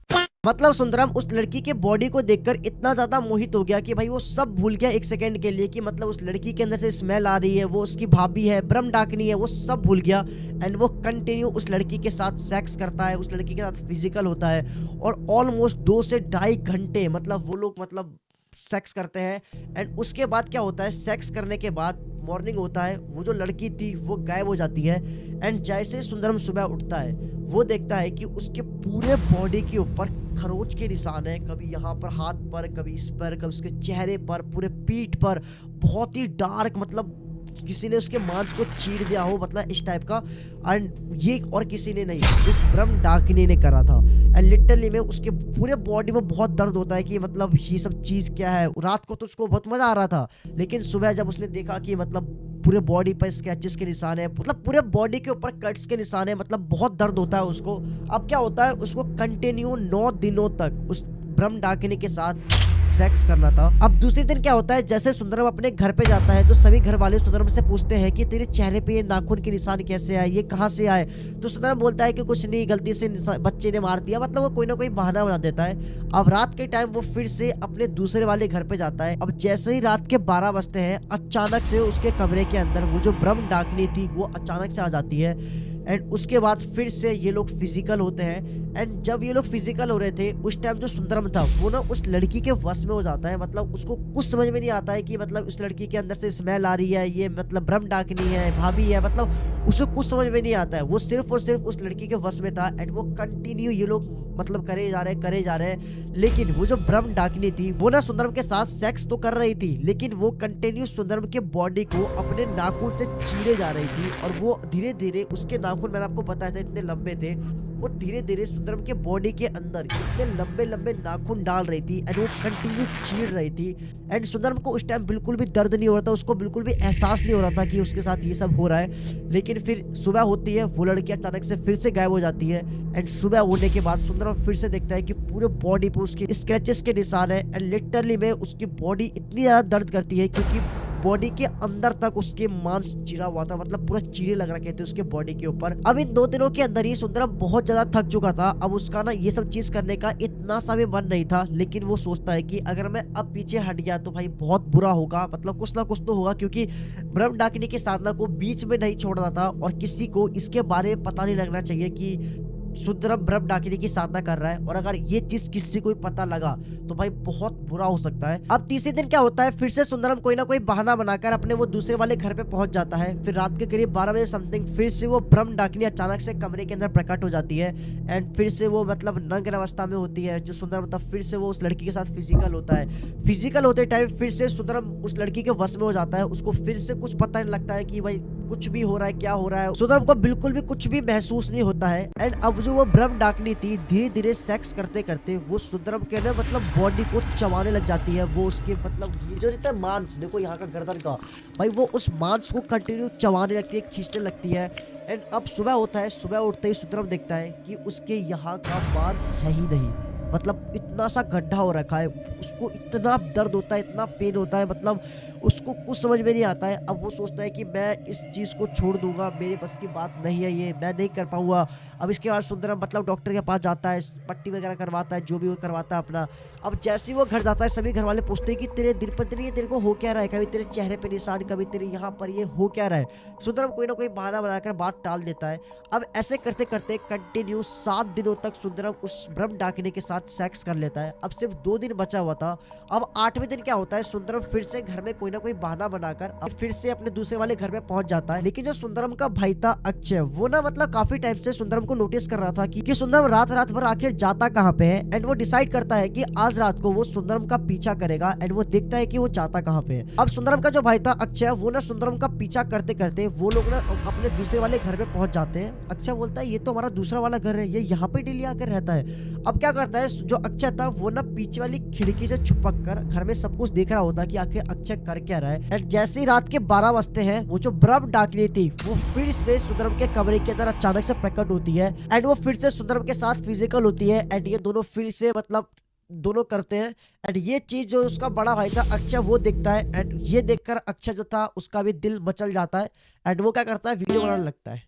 मतलब सुंदरम उस लड़की के बॉडी को देखकर इतना ज्यादा मोहित हो गया कि भाई वो सब भूल गया एक सेकंड के लिए कि मतलब उस लड़की के अंदर से स्मेल आ रही है, वो उसकी भाभी है, ब्रह्म डाकिनी है, वो सब भूल गया। एंड वो कंटिन्यू उस लड़की के साथ सेक्स करता है, उस लड़की के साथ फिजिकल होता है और ऑलमोस्ट 2 से 2.5 घंटे मतलब वो लोग मतलब सेक्स करते हैं। एंड उसके बाद क्या होता है, सेक्स करने के बाद मॉर्निंग होता है, वो जो लड़की थी वो गायब हो जाती है। एंड जैसे सुंदरम सुबह उठता है वो देखता है कि उसके पूरे बॉडी के ऊपर खरोच के निशान है, कभी यहाँ पर हाथ पर, कभी इस पर, कभी उसके चेहरे पर, पूरे पीठ पर, बहुत ही डार्क, मतलब किसी ने उसके मांस को चीर दिया हो, मतलब इस टाइप का। एंड ये और किसी ने नहीं, उस ब्रह्म डाकिनी ने करा था। एंड लिटरली में उसके पूरे बॉडी में बहुत दर्द होता है कि मतलब ये सब चीज क्या है। रात को तो उसको बहुत मजा आ रहा था, लेकिन सुबह जब उसने देखा कि मतलब पूरे बॉडी पर स्क्रैचेस के निशान है, मतलब पूरे बॉडी के ऊपर कट्स के निशान है, मतलब बहुत दर्द होता है उसको। अब क्या होता है, उसको कंटिन्यू 9 दिनों तक उस ब्रह्म डाकिनी के साथ सेक्स करना था। अब दूसरे दिन क्या होता है, जैसे सुंदरम अपने घर पे जाता है तो सभी घर वाले सुंदरम से पूछते हैं कि तेरे चेहरे पे ये नाखून के निशान कैसे आए, ये कहाँ से आए। तो सुंदरम बोलता है कि कुछ नहीं, गलती से बच्चे ने मार दिया, मतलब वो कोई ना कोई बहाना बना देता है। अब रात के टाइम वो फिर से अपने दूसरे वाले घर पे जाता है। अब जैसे ही रात के 12 बजते हैं, अचानक से उसके कमरे के अंदर वो जो ब्रह्म डाकिनी थी वो अचानक से आ जाती है। एंड उसके बाद फिर से ये लोग फिजिकल होते हैं। एंड जब ये लोग फिजिकल हो रहे थे उस टाइम जो सुंदरम था वो ना उस लड़की के वश में हो जाता है, मतलब उसको कुछ समझ में नहीं आता है कि मतलब उस लड़की के अंदर से स्मेल आ रही है, ये मतलब ब्रह्म डाकिनी है, भाभी है, मतलब उसको कुछ समझ में नहीं आता है। वो सिर्फ और सिर्फ उस लड़की के वश में था एंड वो कंटिन्यू ये लोग मतलब करे जा रहे हैं। लेकिन वो जो ब्रह्म डाकिनी थी वो ना सुंदरम के साथ सेक्स तो कर रही थी, लेकिन वो कंटिन्यू सुंदरम के बॉडी को अपने नाखून से चीरे जा रही थी। और वो धीरे धीरे उसके नाखून, मैंने आपको बताया था इतने लंबे थे, वो धीरे धीरे सुंदरम के बॉडी के अंदर इतने लंबे लंबे नाखून डाल रही थी एंड वो कंटिन्यू चीर रही थी। एंड सुंदरम को उस टाइम बिल्कुल भी दर्द नहीं हो रहा था, उसको बिल्कुल भी एहसास नहीं हो रहा था कि उसके साथ ये सब हो रहा है। लेकिन फिर सुबह होती है, वो लड़की अचानक से फिर से गायब हो जाती है। एंड सुबह होने के बाद सुंदरम फिर से देखता है कि पूरे बॉडी पे उसके स्क्रैचेस के निशान है। एंड लिटरली में उसकी बॉडी इतनी ज्यादा दर्द करती है क्योंकि बॉडी के अंदर तक उसके मांस चिरा हुआ था, मतलब पूरा चीरे लग रखे थे उसके बॉडी के ऊपर। अब इन 2 दिनों के अंदर ही सुंदरम बहुत ज्यादा थक चुका था। अब उसका ना ये सब चीज करने का इतना सा भी मन नहीं था, लेकिन वो सोचता है कि अगर मैं अब पीछे हट गया तो भाई बहुत बुरा होगा, मतलब कुछ ना कुछ तो होगा, क्योंकि ब्रह्म डाकिनी की साधना को बीच में नहीं छोड़ना था और किसी को इसके बारे में पता नहीं लगना चाहिए कि सुंदरम ब्रह्म डाकिनी की साधना कर रहा है। और अगर ये चीज किसी को पता लगा तो भाई बहुत बुरा हो सकता है। अब तीसरे दिन क्या होता है, फिर से सुंदरम कोई ना कोई बहाना बनाकर अपने वो दूसरे वाले घर पे पहुंच जाता है। फिर रात के करीब 12 बजे समथिंग फिर से वो ब्रह्म डाकिनी अचानक से कमरे के अंदर प्रकट हो जाती है। एंड फिर से वो मतलब नग्न अवस्था में होती है जो सुंदरम, मतलब फिर से वो उस लड़की के साथ फिजिकल होता है। फिजिकल होते टाइम फिर से सुंदरम उस लड़की के वश में हो जाता है। उसको फिर से कुछ पता नहीं लगता है कि भाई कुछ भी हो रहा है, क्या हो रहा है। सुंदरम को बिल्कुल भी कुछ भी महसूस नहीं होता है। एंड अब जो वो ब्रह्म डाकिनी थी धीरे धीरे सेक्स करते करते वो सुंदरम के ना मतलब बॉडी को चबाने लग जाती है। वो उसके मतलब ये जो रहता है मांस, देखो यहाँ का गर्दन का, भाई वो उस मांस को कंटिन्यू चबाने लगती है, खींचने लगती है। एंड अब सुबह होता है, सुबह उठते ही सुंदरम देखता है कि उसके यहाँ का मांस है ही नहीं, मतलब इतना सा गड्ढा हो रखा है। उसको इतना दर्द होता है, इतना पेन होता है, मतलब उसको कुछ समझ में नहीं आता है। अब वो सोचता है कि मैं इस चीज़ को छोड़ दूंगा, मेरे बस की बात नहीं है, ये मैं नहीं कर पाऊंगा। अब इसके बाद सुंदरम मतलब डॉक्टर के पास जाता है, पट्टी वगैरह करवाता है, जो भी वो करवाता है अपना। अब जैसे ही वो घर जाता है सभी घर वाले पूछते हैं कि तेरे दिन पर दिन ये तेरे को हो क्या रहा है, कभी तेरे चेहरे पे निशान, कभी तेरे यहाँ पर ये हो क्या रहा है। सुंदरम कोई ना कोई बहाना बनाकर बात टाल देता है। अब ऐसे करते करते कंटिन्यू 7 दिनों तक सुंदरम उस ब्रह्म डाकिनी के साथ सेक्स कर लेता है। अब सिर्फ 2 दिन बचा हुआ था। अब 8वें दिन क्या होता है, सुंदरम फिर से घर में कोई ना कोई बहाना बनाकर अब फिर से अपने दूसरे वाले घर में पहुंच जाता है। लेकिन जो सुंदरम का भाई था अक्षय, वो ना मतलब काफी टाइम से सुंदरम को नोटिस कर रहा था कि सुंदरम रात रात भर आखिर जाता कहाँ पे है। एंड वो डिसाइड करता है कि आज रात को वो सुंदरम का पीछा करेगा। एंड वो देखता है कि वो जाता कहाँ पे है। अब सुंदरम का जो भाई था अक्षय, वो ना सुंदरम का पीछा करते करते वो लोग ना अपने दूसरे वाले घर पे पहुंच जाते हैं। अक्षय बोलता है ये तो हमारा दूसरा वाला घर है, ये यहाँ पे डेली आकर रहता है। अब क्या करता है जो अक्षय था, वो ना पीछे वाली खिड़की से छुपक कर घर में सब कुछ देख रहा होता है कि आखिर अक्षय कर क्या रहा है। एंड जैसे ही रात के 12 बजते हैं, वो जो ब्रह्म डाकिनी थी वो फिर से सुंदरम के कमरे के अंदर अचानक से प्रकट होती है। एंड वो फिर से सुंदरम के साथ फिजिकल होती है। एंड ये दोनों फिर से मतलब दोनों करते हैं। एंड ये चीज जो उसका बड़ा भाई था अक्षय वो देखता है। एंड ये देखकर अक्षय जो था उसका भी दिल मचल जाता है। एंड वो क्या करता है, वीडियो बनाने लगता है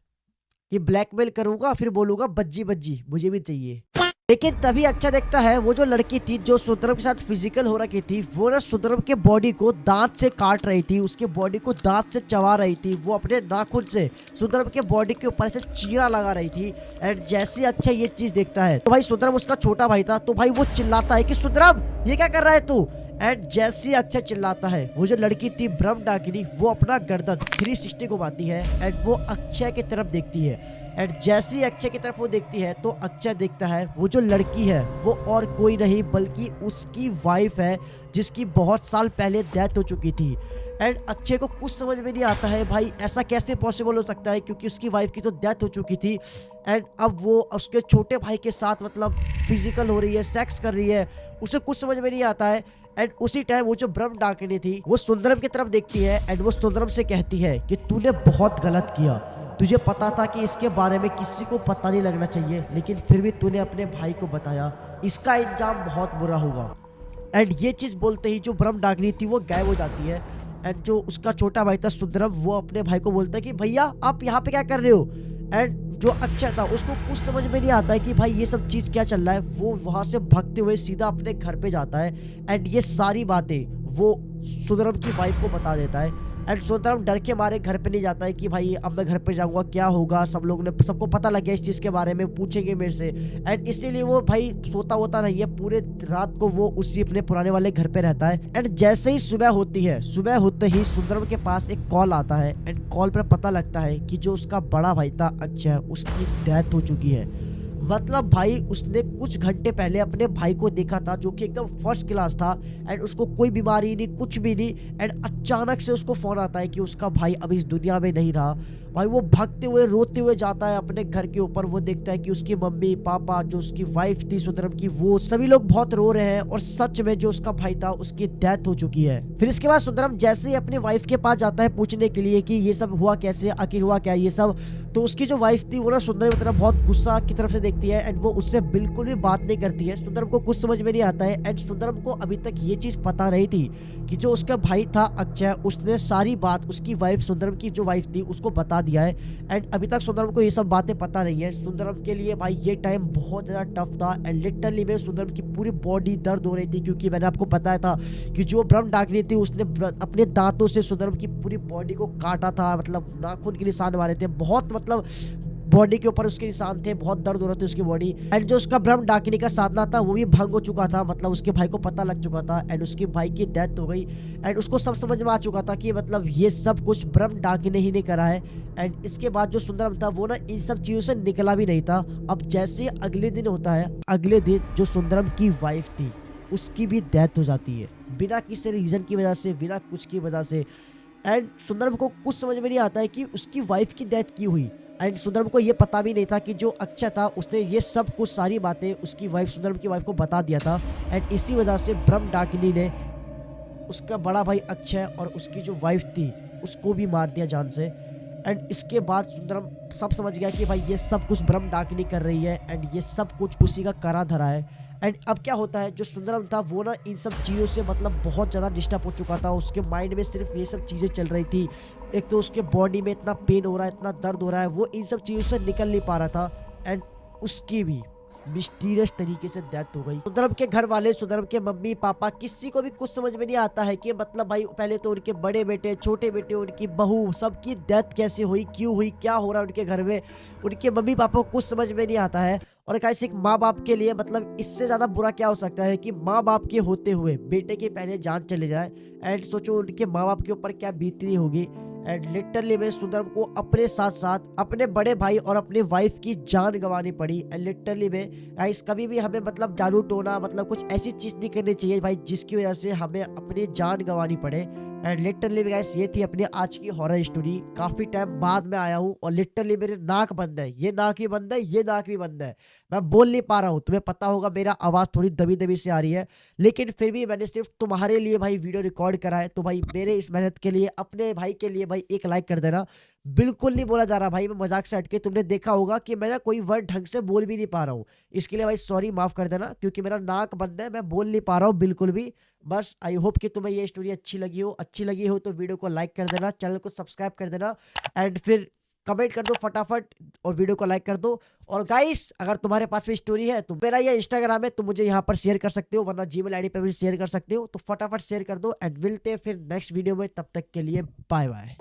कि ब्लैकमेल करूंगा, फिर बोलूंगा बज्जी बज्जी मुझे भी चाहिए। लेकिन तभी अक्षय देखता है वो जो लड़की थी जो सुंदरम के साथ फिजिकल हो रखी थी, वो ना सुंदरम के बॉडी को दांत से काट रही थी, उसके बॉडी को दांत से चबा रही थी। वो अपने नाखून से सुंदरम के बॉडी के ऊपर से चीरा लगा रही थी। एंड जैसे ही अक्षय ये चीज देखता है तो भाई सुंदरम उसका छोटा भाई था, तो भाई वो चिल्लाता है कि सुंदरम ये क्या कर रहा है तू। एंड जैसे ही अक्षय चिल्लाता है, वो जो लड़की थी ब्रह्म डाकिनी वो अपना गर्दन 360 घुमाती है। एंड वो अक्षय की तरफ देखती है। एंड जैसे ही अक्षय की तरफ वो देखती है तो अक्षय देखता है वो जो लड़की है वो और कोई नहीं बल्कि उसकी वाइफ है, जिसकी बहुत साल पहले डेथ हो चुकी थी। एंड अक्षय को कुछ समझ में नहीं आता है, भाई ऐसा कैसे पॉसिबल हो सकता है, क्योंकि उसकी वाइफ की तो डेथ हो चुकी थी। एंड अब वो उसके छोटे भाई के साथ मतलब फिजिकल हो रही है, सेक्स कर रही है, उसे कुछ समझ में नहीं आता है। एंड उसी टाइम वो जो ब्रह्म डाकिनी थी वो सुंदरम की तरफ देखती है। एंड वो सुंदरम से कहती है कि तूने बहुत गलत किया, तुझे पता था कि इसके बारे में किसी को पता नहीं लगना चाहिए, लेकिन फिर भी तूने अपने भाई को बताया, इसका इंजाम बहुत बुरा होगा। एंड ये चीज बोलते ही जो ब्रह्म डाकिनी थी वो गायब हो जाती है। एंड जो उसका छोटा भाई था सुंदरम, वो अपने भाई को बोलता है कि भैया आप यहाँ पे क्या कर रहे हो। एंड जो अक्षय था उसको कुछ समझ में नहीं आता है कि भाई ये सब चीज क्या चल रहा है। वो वहां से भागते हुए सीधा अपने घर पे जाता है। एंड ये सारी बातें वो सुंदरम की वाइफ को बता देता है। एंड सुंदरम डर के मारे घर पे नहीं जाता है कि भाई अब मैं घर पे जाऊंगा क्या होगा, सब लोग ने सबको पता लग गया इस चीज के बारे में, पूछेंगे मेरे से। एंड इसीलिए वो भाई सोता होता नहीं है, पूरे रात को वो उसी अपने पुराने वाले घर पे रहता है। एंड जैसे ही सुबह होती है, सुबह होते ही सुंदरम के पास एक कॉल आता है। एंड कॉल पर पता लगता है कि जो उसका बड़ा भाई था अक्षय, उसकी डेथ हो चुकी है। मतलब भाई उसने कुछ घंटे पहले अपने भाई को देखा था जो कि एकदम फर्स्ट क्लास था। एंड उसको कोई बीमारी नहीं, कुछ भी नहीं। एंड अचानक से उसको फोन आता है कि उसका भाई अब इस दुनिया में नहीं रहा। भाई वो भागते हुए रोते हुए जाता है अपने घर के ऊपर। वो देखता है कि उसकी मम्मी पापा, जो उसकी वाइफ थी सुंदरम की, वो सभी लोग बहुत रो रहे हैं और सच में जो उसका भाई था उसकी डेथ हो चुकी है। फिर इसके बाद सुंदरम जैसे ही अपनी वाइफ के पास जाता है पूछने के लिए कि ये सब हुआ कैसे, आखिर हुआ क्या ये सब, तो उसकी जो वाइफ थी वो ना सुंदरम की तरफ बहुत गुस्सा की तरफ से देखती है एंड वो उससे बिल्कुल भी बात नहीं करती है। सुंदरम को कुछ समझ में नहीं आता है एंड सुंदरम को अभी तक ये चीज पता नहीं थी कि जो उसका भाई था अक्षय, उसने सारी बात उसकी वाइफ सुंदरम की जो वाइफ थी उसको बता दिया है एंड अभी तक सुंदरम को ये सब बातें पता नहीं है। सुंदरम के लिए भाई ये टाइम बहुत ज्यादा टफ था एंड लिटरली में सुंदरम की पूरी बॉडी दर्द हो रही थी, क्योंकि मैंने आपको बताया था कि जो ब्रह्म डाकिनी थी उसने अपने दांतों से सुंदरम की पूरी बॉडी को काटा था, मतलब नाखून के निशान मारे थे, बहुत मतलब बॉडी के ऊपर उसके निशान थे, बहुत दर्द हो रहा था उसकी बॉडी। एंड जो उसका ब्रह्म डाकिनी का साधना था वो भी भंग हो चुका था, मतलब उसके भाई को पता लग चुका था एंड उसके भाई की डेथ हो गई एंड उसको सब समझ में आ चुका था कि मतलब ये सब कुछ ब्रह्म डाकिनी ही ने करा है। एंड इसके बाद जो सुंदरम था वो ना इन सब चीजों से निकला भी नहीं था। अब जैसे अगले दिन होता है, अगले दिन जो सुंदरम की वाइफ थी उसकी भी डेथ हो जाती है, बिना किसी रीजन की वजह से, बिना कुछ की वजह से। एंड सुंदरम को कुछ समझ में नहीं आता है कि उसकी वाइफ की डेथ क्यों हुई एंड सुंदरम को ये पता भी नहीं था कि जो अक्षय था उसने ये सब कुछ सारी बातें उसकी वाइफ सुंदरम की वाइफ को बता दिया था एंड इसी वजह से ब्रह्म डाकिनी ने उसका बड़ा भाई अक्षय और उसकी जो वाइफ थी उसको भी मार दिया जान से। एंड इसके बाद सुंदरम सब समझ गया कि भाई ये सब कुछ ब्रह्म डाकिनी कर रही है एंड ये सब कुछ उसी का करा धरा है। एंड अब क्या होता है, जो सुंदरम था वो ना इन सब चीज़ों से मतलब बहुत ज़्यादा डिस्टर्ब हो चुका था, उसके माइंड में सिर्फ ये सब चीज़ें चल रही थी। एक तो उसके बॉडी में इतना पेन हो रहा है, इतना दर्द हो रहा है, वो इन सब चीज़ों से निकल नहीं पा रहा था एंड उसकी भी मिस्टीरियस तरीके से डेथ हो गई। सुंदरम के घर वाले, सुंदरम के मम्मी पापा, किसी को भी कुछ समझ में नहीं आता है कि मतलब भाई पहले तो उनके बड़े बेटे, छोटे बेटे, उनकी बहू, सबकी डेथ कैसे हुई, क्यों हुई, क्या हो रहा है उनके घर में, उनके मम्मी पापा को कुछ समझ में नहीं आता है। और कैसे एक माँ बाप के लिए मतलब इससे ज्यादा बुरा क्या हो सकता है कि माँ बाप के होते हुए बेटे के पहले जान चले जाए एंड सोचो उनके माँ बाप के ऊपर क्या बीत रही होगी। एंड लिटरली में सुंदरम को अपने साथ साथ अपने बड़े भाई और अपने वाइफ की जान गंवानी पड़ी एंड लिटरली में गाइस कभी भी हमें मतलब जादू टोना मतलब कुछ ऐसी चीज नहीं करनी चाहिए भाई जिसकी वजह से हमें अपनी जान गंवानी पड़े। एंड लिटरली गाइस ये थी अपनी आज की हॉरर स्टोरी। काफी टाइम बाद में आया हूँ और लिटरली मेरे नाक बंद है, ये नाक भी बंद है, ये नाक भी बंद है, मैं बोल नहीं पा रहा हूँ। तुम्हें पता होगा मेरा आवाज थोड़ी दबी दबी से आ रही है, लेकिन फिर भी मैंने सिर्फ तुम्हारे लिए भाई वीडियो रिकॉर्ड करा है, तो भाई मेरे इस मेहनत के लिए, अपने भाई के लिए भाई एक लाइक कर देना। बिल्कुल नहीं बोला जा रहा भाई, मैं मजाक से हटके, तुमने देखा होगा कि मैं ना कोई वर्ड ढंग से बोल भी नहीं पा रहा हूँ, इसके लिए भाई सॉरी, माफ कर देना, क्योंकि मेरा नाक बंद है, मैं बोल नहीं पा रहा हूँ बिल्कुल भी। बस आई होप कि तुम्हें ये स्टोरी अच्छी लगी हो तो वीडियो को लाइक कर देना, चैनल को सब्सक्राइब कर देना एंड फिर कमेंट कर दो फटाफट और वीडियो को लाइक कर दो। और गाइस अगर तुम्हारे पास भी स्टोरी है तो मेरा ये इंस्टाग्राम है, तुम मुझे यहाँ पर शेयर कर सकते हो, वरना जीमेल आईडी पे भी शेयर कर सकते हो, तो फटाफट शेयर कर दो एंड मिलते हैं फिर नेक्स्ट वीडियो में, तब तक के लिए बाय बाय।